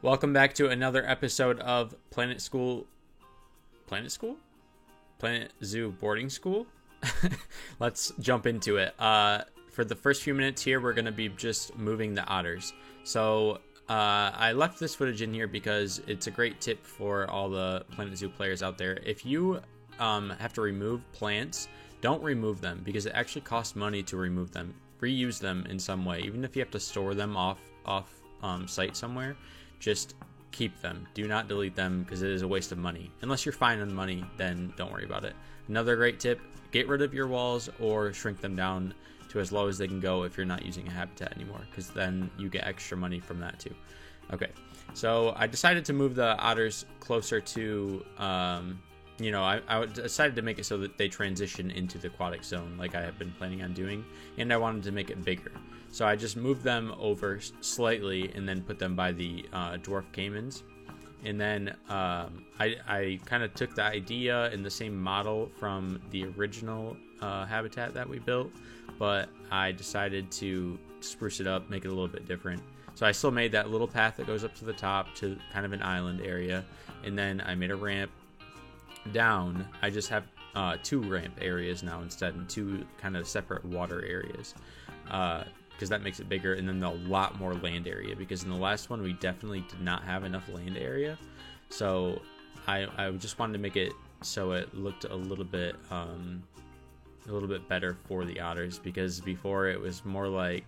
Welcome back to another episode of Planet Zoo Boarding School. Let's jump into it. For the first few minutes here, we're going to be just moving the otters. So I left this footage in here because it's a great tip for all the Planet Zoo players out there. If you have to remove plants, don't remove them because it actually costs money to remove them. Reuse them in some way, even if you have to store them off site somewhere. Just keep them. Do not delete them because it is a waste of money. Unless you're fine on money, then don't worry about it. Another great tip, get rid of your walls or shrink them down to as low as they can go if you're not using a habitat anymore, because then you get extra money from that too. Okay, so I decided to move the otters closer to, I decided to make it so that they transition into the aquatic zone like I have been planning on doing, and I wanted to make it bigger. So I just moved them over slightly and then put them by the dwarf caimans. And then I kind of took the idea and the same model from the original habitat that we built, but I decided to spruce it up, make it a little bit different. So I still made that little path that goes up to the top to kind of an island area, and then I made a ramp down. I just have two ramp areas now instead, and two kind of separate water areas. Because that makes it bigger, and then a lot more land area, because in the last one we definitely did not have enough land area. So I just wanted to make it so it looked a little bit better for the otters, because before it was more like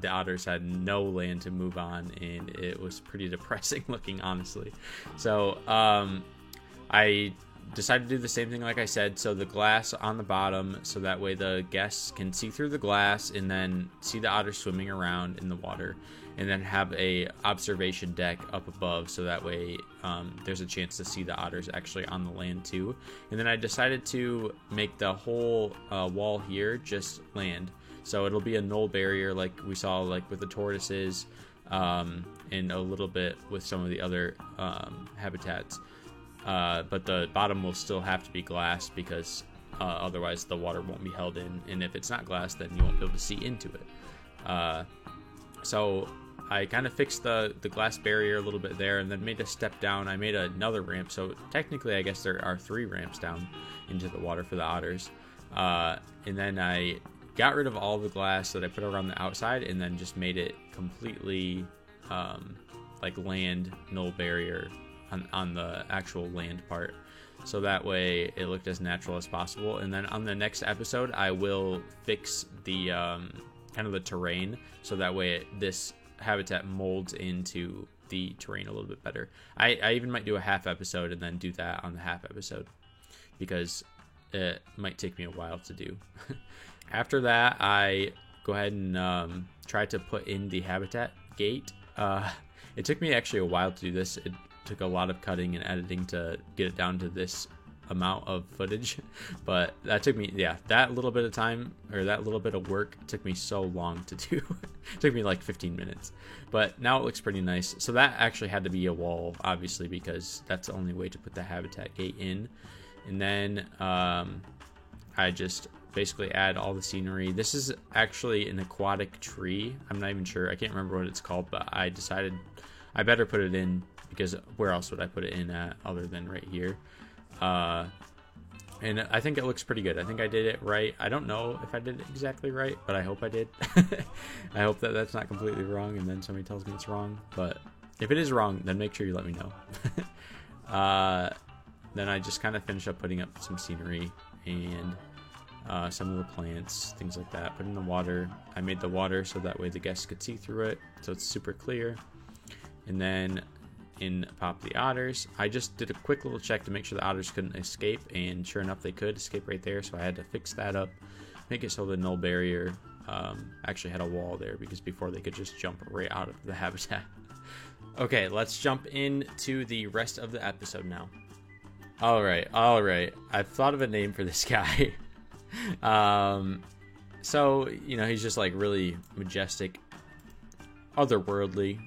the otters had no land to move on, and it was pretty depressing looking, honestly. So I decided to do the same thing like I said, so the glass on the bottom, so that way the guests can see through the glass and then see the otters swimming around in the water, and then have a observation deck up above, so that way there's a chance to see the otters actually on the land too. And then I decided to make the whole wall here just land, so it'll be a null barrier like we saw like with the tortoises, and a little bit with some of the other habitats. But the bottom will still have to be glass, because otherwise the water won't be held in, and if it's not glass, then you won't be able to see into it. So I kind of fixed the glass barrier a little bit there, and then made a step down. I made another ramp, so technically I guess there are 3 ramps down into the water for the otters. And then I got rid of all the glass that I put around the outside, and then just made it completely like land null barrier on the actual land part, so that way it looked as natural as possible. And then on the next episode I will fix the kind of the terrain, so that way this habitat molds into the terrain a little bit better. I even might do a half episode and then do that on the half episode, because it might take me a while to do. After that, I go ahead and try to put in the habitat gate. It took me actually a while to do this. It took a lot of cutting and editing to get it down to this amount of footage, but that took me, that little bit of time, or that little bit of work took me so long to do. It took me like 15 minutes, but now it looks pretty nice. So that actually had to be a wall, obviously, because that's the only way to put the habitat gate in. And then I just basically add all the scenery. This is actually an aquatic tree. I'm not even sure, I can't remember what it's called, but I decided I better put it in, because where else would I put it in at other than right here? And I think it looks pretty good. I think I did it right. I don't know if I did it exactly right, but I hope I did. I hope that that's not completely wrong, and then somebody tells me it's wrong. But if it is wrong, then make sure you let me know. Then I just kind of finish up putting up some scenery and some of the plants, things like that. Put in the water. I made the water so that way the guests could see through it, so it's super clear. And then in pop the otters. I just did a quick little check to make sure the otters couldn't escape, and sure enough they could escape right there, so I had to fix that up, make it so the null barrier actually had a wall there, because before they could just jump right out of the habitat. Okay, let's jump into the rest of the episode now. Alright, I've thought of a name for this guy. So, he's just like really majestic, otherworldly.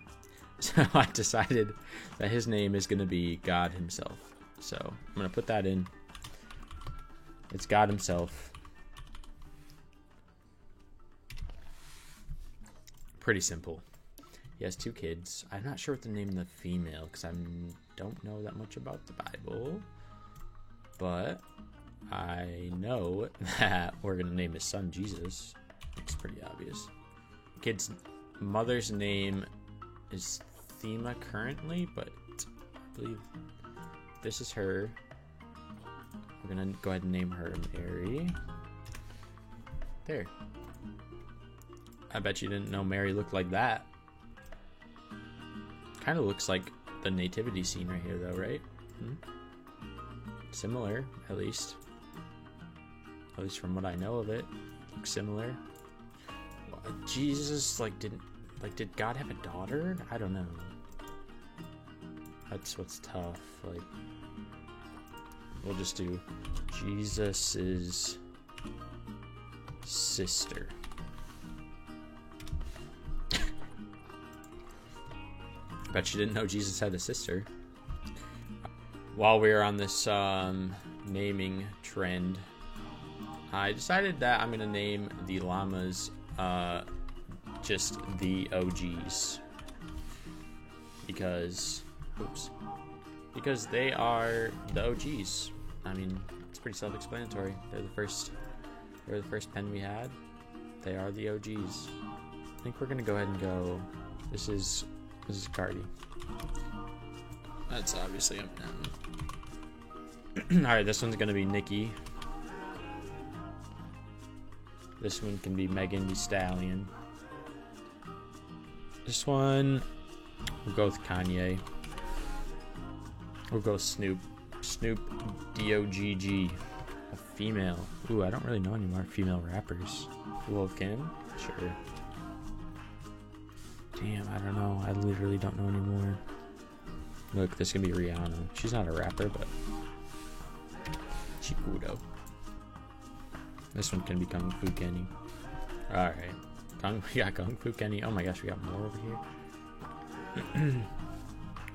So I decided that his name is going to be God himself. So I'm going to put that in. It's God himself. Pretty simple. He has 2 kids. I'm not sure what to name the female because I don't know that much about the Bible. But I know that we're going to name his son Jesus. It's pretty obvious. Kid's mother's name is Thema currently, but I believe this is her. We're going to go ahead and name her Mary. There. I bet you didn't know Mary looked like that. Kind of looks like the nativity scene right here, though, right? Similar, at least. At least from what I know of it. Looks similar. Jesus, did God have a daughter? I don't know. That's what's tough. Like, we'll just do Jesus's sister. Bet you didn't know Jesus had a sister. While we were on this naming trend, I decided that I'm gonna name the llamas just the OGs because they are the OGs. I mean, it's pretty self-explanatory. They're the first pen we had. They are the OGs. I think we're gonna go ahead and go. This is Cardi. That's obviously a pen. Alright, this one's gonna be Nikki. This one can be Megan Thee Stallion. This one, we'll go with Kanye. We'll go Snoop. Snoop D-O-G-G. A female. Ooh, I don't really know any more female rappers. Lil' Kim? Sure. Damn, I don't know. I literally don't know anymore. Look, this can be Rihanna. She's not a rapper, but she cool though. This one can be Kung Fu Kenny. Alright. We got Kung Fu Kenny. Oh my gosh, we got more over here.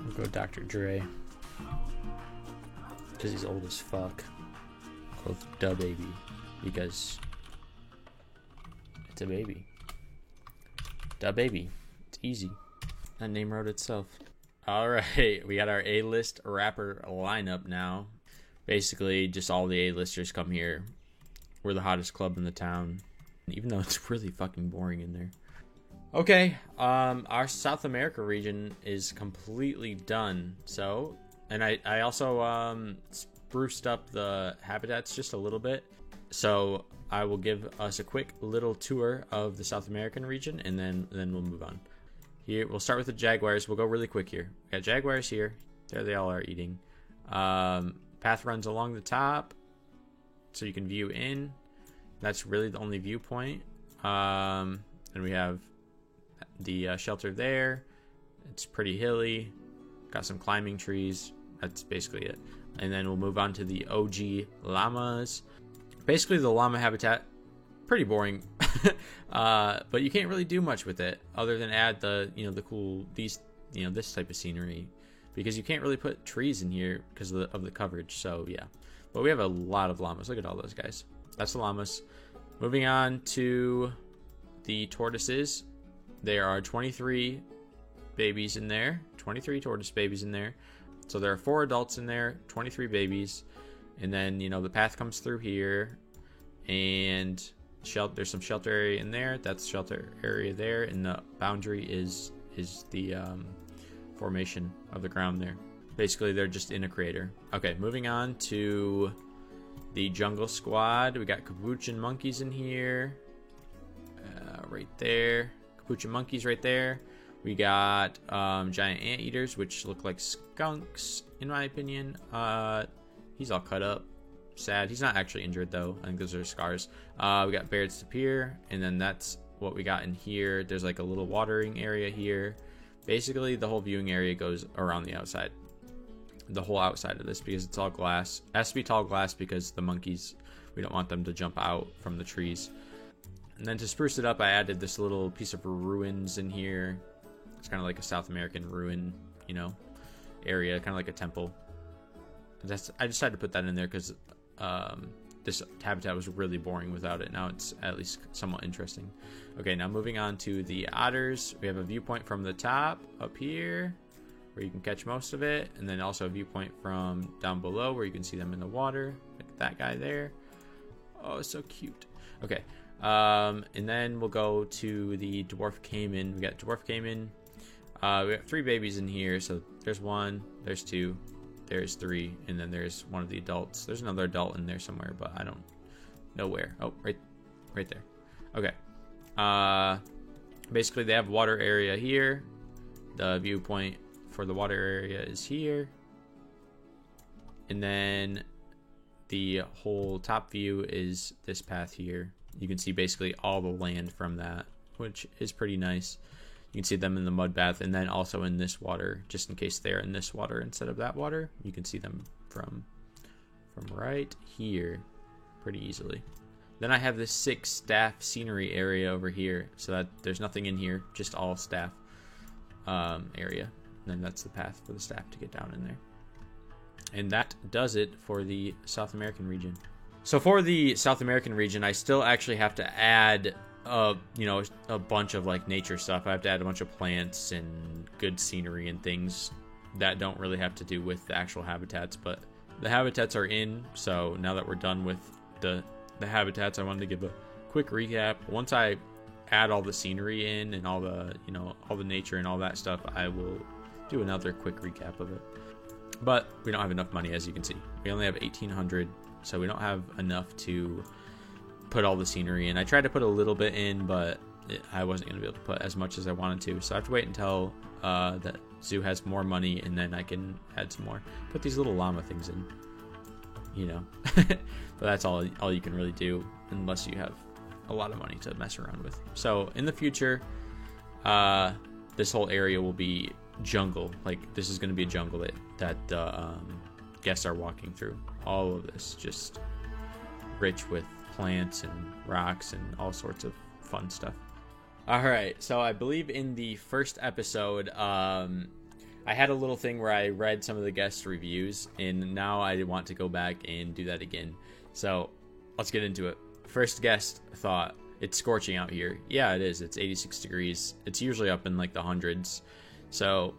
We'll go Dr. Dre. Because he's old as fuck. Go with Da Baby. Because it's a baby. Da Baby. It's easy. That name wrote itself. Alright, we got our A-list rapper lineup now. Basically, just all the A-listers come here. We're the hottest club in the town. Even though it's really fucking boring in there. Okay, our South America region is completely done. So, and I also spruced up the habitats just a little bit. So I will give us a quick little tour of the South American region, and then we'll move on. Here, we'll start with the jaguars. We'll go really quick here. We got jaguars here. There they all are eating. Path runs along the top, so you can view in. That's really the only viewpoint. And we have the shelter there. It's pretty hilly. Got some climbing trees. That's basically it. And then we'll move on to the OG llamas. Basically, the llama habitat, pretty boring. But you can't really do much with it other than add the cool this type of scenery, because you can't really put trees in here because of the coverage. So yeah, but we have a lot of llamas. Look at all those guys. That's the llamas. Moving on to the tortoises. There are 23 babies in there. 23 tortoise babies in there. So there are 4 adults in there, 23 babies. And then, the path comes through here. And there's some shelter area in there. That's shelter area there. And the boundary is the formation of the ground there. Basically, they're just in a crater. Okay, moving on to the jungle squad. We got capuchin monkeys in here. Right there. Capuchin monkeys right there. We got giant anteaters, which look like skunks, in my opinion. He's all cut up. Sad. He's not actually injured, though. I think those are scars. We got Baird's tapir, and then that's what we got in here. There's like a little watering area here. Basically, the whole viewing area goes around the outside. The whole outside of this, because it's all glass. It has to be tall glass because the monkeys, we don't want them to jump out from the trees. And then to spruce it up, I added this little piece of ruins in here. It's kind of like a South American ruin, area, kind of like a temple. I decided to put that in there because this habitat was really boring without it. Now it's at least somewhat interesting. Okay, now moving on to the otters. We have a viewpoint from the top up here where you can catch most of it, and then also a viewpoint from down below where you can see them in the water, like that guy there. Oh, so cute. Okay, and then we'll go to the dwarf caiman. We got dwarf caiman. We got 3 babies in here, so there's 1, there's 2, there's 3, and then there's one of the adults. There's another adult in there somewhere, but I don't know where. Oh, right there. Okay. Basically, they have water area here. The viewpoint for the water area is here, and then the whole top view is this path here. You can see basically all the land from that, which is pretty nice. You can see them in the mud bath, and then also in this water, just in case they're in this water instead of that water. You can see them from right here pretty easily. Then I have this 6 staff scenery area over here, so that there's nothing in here, just all staff area. And then that's the path for the staff to get down in there. And that does it for the South American region. So for the South American region, I still actually have to add a bunch of like nature stuff. I have to add a bunch of plants and good scenery and things that don't really have to do with the actual habitats, but the habitats are in. So now that we're done with the habitats, I wanted to give a quick recap. Once I add all the scenery in and all the all the nature and all that stuff, I will do another quick recap of it. But we don't have enough money, as you can see. We only have 1,800, so we don't have enough to put all the scenery in. I tried to put a little bit in, but I wasn't going to be able to put as much as I wanted to. So I have to wait until the zoo has more money, and then I can add some more. Put these little llama things in, but that's all you can really do unless you have a lot of money to mess around with. So in the future, this whole area will be jungle. Like, this is going to be a jungle that guests are walking through. All of this just rich with plants and rocks and all sorts of fun stuff. All right, so I believe in the first episode, I had a little thing where I read some of the guest reviews, and now I want to go back and do that again. So let's get into it. First guest thought, it's scorching out here. Yeah, it is. It's 86 degrees. It's usually up in like the hundreds. So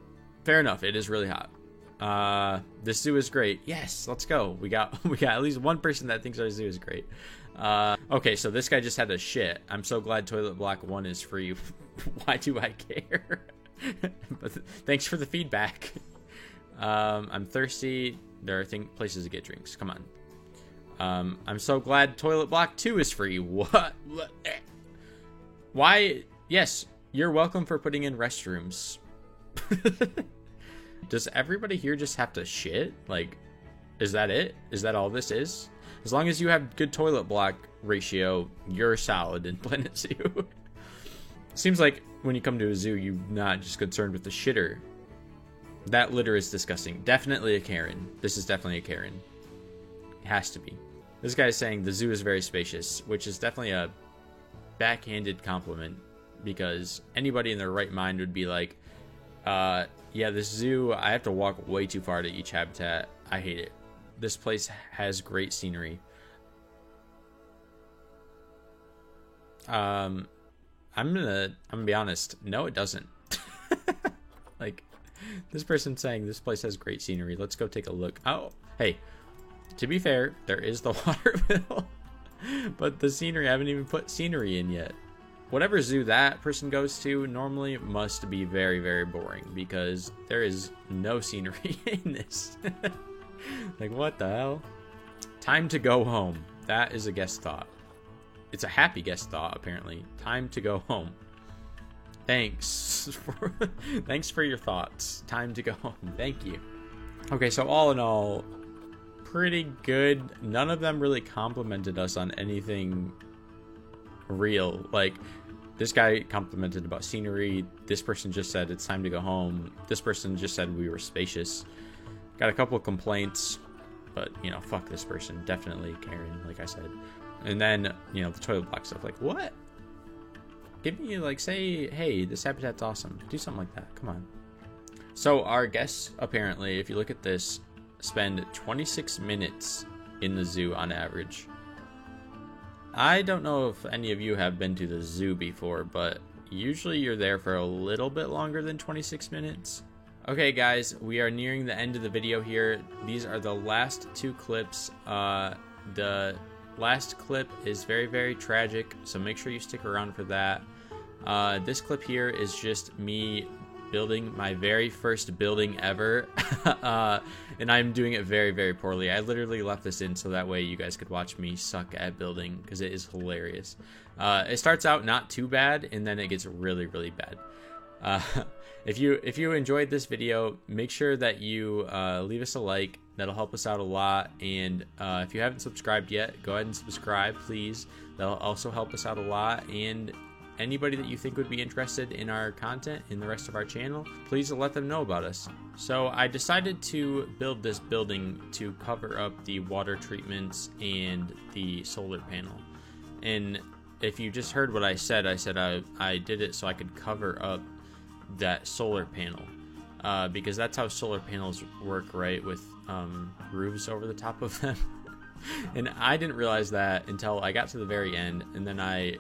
fair enough. It is really hot. This zoo is great. Yes, let's go. We got at least one person that thinks our zoo is great. Okay, so this guy just had a shit. I'm so glad Toilet Block 1 is free. Why do I care? But thanks for the feedback. I'm thirsty. There are places to get drinks. Come on. I'm so glad Toilet Block 2 is free. What? Why? Yes, you're welcome for putting in restrooms. Does everybody here just have to shit? Like, is that it? Is that all this is? As long as you have good toilet block ratio, you're solid in Planet Zoo. Seems like when you come to a zoo, you're not just concerned with the shitter. That litter is disgusting. Definitely a Karen. This is definitely a Karen. It has to be. This guy is saying the zoo is very spacious, which is definitely a backhanded compliment, because anybody in their right mind would be like, yeah, this zoo, I have to walk way too far to each habitat. I hate it. This place has great scenery. I'm gonna be honest. No, it doesn't. Like, this person's saying this place has great scenery. Let's go take a look. Oh, hey, to be fair, there is the water wheel, but the scenery, I haven't even put scenery in yet. Whatever zoo that person goes to normally must be very, very boring, because there is no scenery in this. Like, what the hell? Time to go home. That is a guest thought. It's a happy guest thought, apparently. Time to go home. Thanks for your thoughts. Time to go home. Thank you. Okay, so all in all, pretty good. None of them really complimented us on anything real. Like, this guy complimented about scenery. This person just said it's time to go home. This person just said we were spacious. Got a couple of complaints, but fuck this person. Definitely Karen, like I said. And then the toilet block stuff. Like, what? Give me, like, say, hey, this habitat's awesome. Do something like that. Come on. So our guests, apparently, if you look at this, spend 26 minutes in the zoo on average. I don't know if any of you have been to the zoo before, but usually you're there for a little bit longer than 26 minutes. Okay guys, we are nearing the end of the video here. These are the last two clips. The last clip is very, very tragic, so make sure you stick around for that. This clip here is just me building my very first building ever, and I'm doing it very, very poorly. I literally left this in so that way you guys could watch me suck at building, because it is hilarious. It starts out not too bad, and then it gets really, really bad. If you enjoyed this video, make sure that you leave us a like. That'll help us out a lot. And if you haven't subscribed yet, go ahead and subscribe, please. That'll also help us out a lot. And anybody that you think would be interested in our content in the rest of our channel, please let them know about us. So I decided to build this building to cover up the water treatments and the solar panel. And if you just heard what I said I did it so I could cover up that solar panel, because that's how solar panels work, right, with roofs over the top of them. And I didn't realize that until I got to the very end, and then I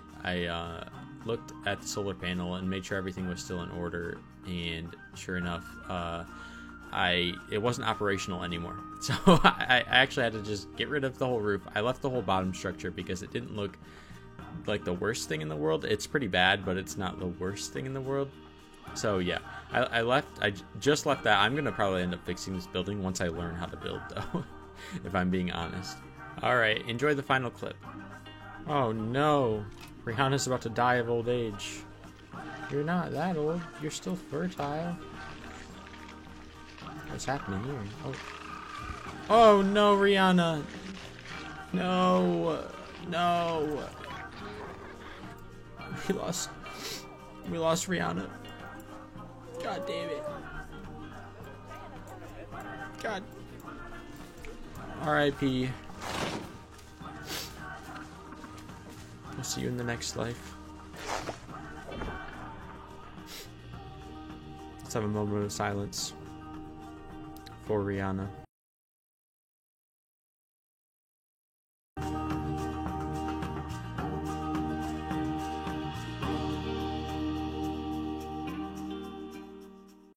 looked at the solar panel and made sure everything was still in order, and sure enough, it wasn't operational anymore. So I actually had to just get rid of the whole roof. I left the whole bottom structure because it didn't look like the worst thing in the world. It's pretty bad, but it's not the worst thing in the world. So yeah, I just left that. I'm gonna probably end up fixing this building once I learn how to build, though, if I'm being honest. Alright, enjoy the final clip. Oh no, Rihanna's about to die of old age. You're not that old, you're still fertile. What's happening here? Oh no, Rihanna! No! No! We lost Rihanna. God damn it. God. R.I.P. We'll see you in the next life. Let's have a moment of silence for Rihanna.